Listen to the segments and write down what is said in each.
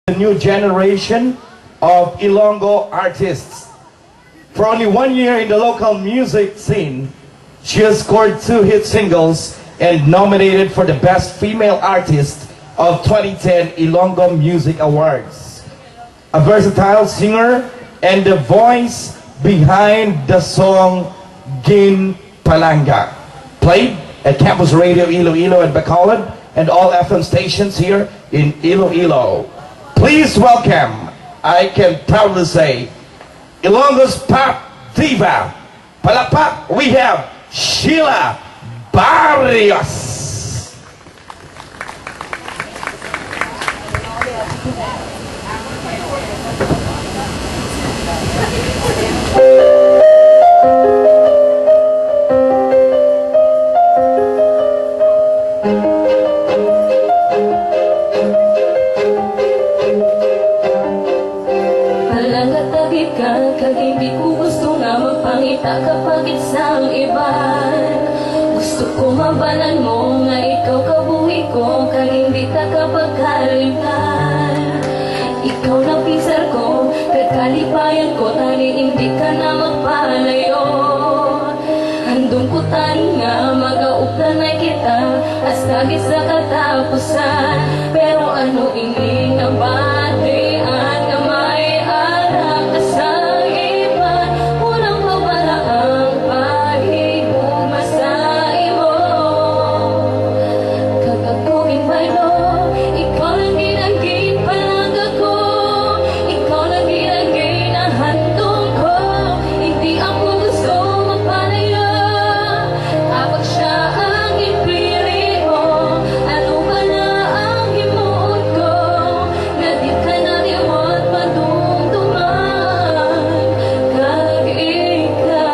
the new generation of Ilonggo artists. For only 1 year in the local music scene, she has scored 2 hit singles and nominated for the Best Female Artist of 2010 Ilonggo Music Awards. A versatile singer and the voice behind the song Gin Palanga, played at Campus Radio Iloilo and Bacolod and all FM stations here in Iloilo. Please welcome, I can proudly say, Ilonggo's pop diva. Palakpak, we have Sheila Barrios. Kag hindi ko gusto nga magpangita kapag isang iba. Gusto ko mabalan mo nga ikaw kabuhi ko, kag hindi ka kapagkalitan. Ikaw na pisar ko, kag kalipayan ko, tani hindi ka na magpalayo. Handong ko tani nga mag-auplan na kita, hasta sa katapusan. Pero ano ini na batian nga may arak ka sa iban, unang mawala ang pahiguma sa imo. Kag ako inbaylo, ikaw lang ginagin palang ako, ikaw lang ginagin ang handong ko. Hindi ako gusto magpalayo, kapag siya ang ipili mo. Ano ba na ang himuon ko, na di ka naliwat madumduman. Kag ikaw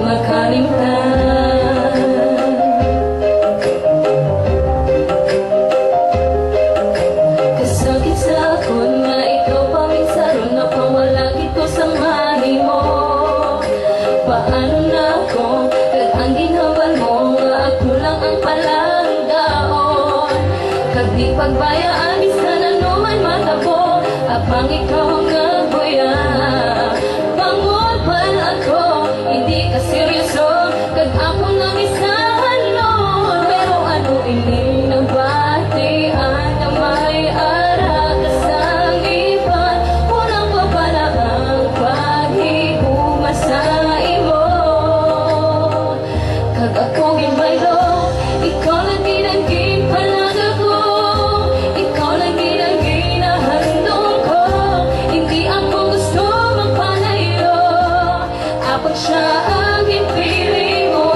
makalimtan. Kasakit sa akon nga ikaw paminsaron na pawalagi ko sa mani mo. Paano na ako, kag ang ginhawal mo nga ako lang ang palanggaon. Kag di pagbayaan, isa na naman matabo, abang ikaw ang nagbuya. Bangod pal ako, hindi ka seryoso, kag ako nang isahan noon. Pero ano ini na batian na may arak ka sa iban, unang babala ang paghiguma sa imo. Kag ako ginbaylo, ikaw lang ginagin palang ako, ikaw lang ginagin na handong ko. Hindi ako gusto magpalayo, kapag siya ang ipili mo.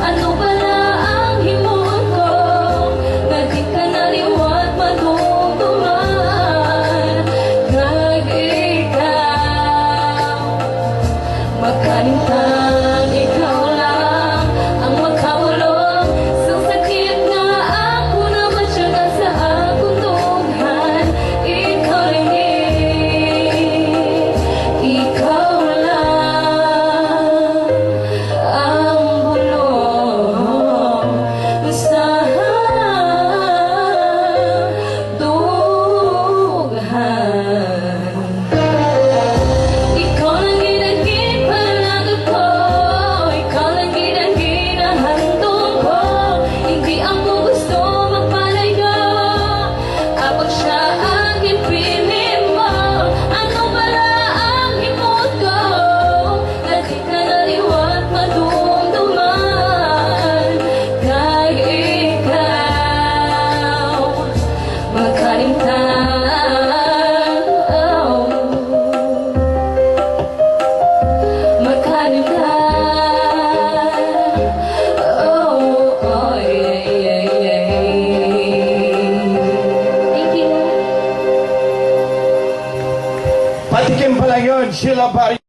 Ano ba na ang himuon ko, na di ka naliwat madumduman. Kag ikaw makalimtan, ikaw lang ang makawalong sa sakit nga ako na matyaga sa akong tunghan. Ikaw rin, ikaw lang ang bulong sa dughan. Ikaw lang ginagin palang ako, ikaw lang ginagin ang handong ko. Hindi ako gusto magpalayo, kapag siya ang ipili mo. Ano ba na ang himuon ko, na di ka naliwat madumduman. Kag ikaw makalimtan. Patikim pala yun, Sheila Barrios.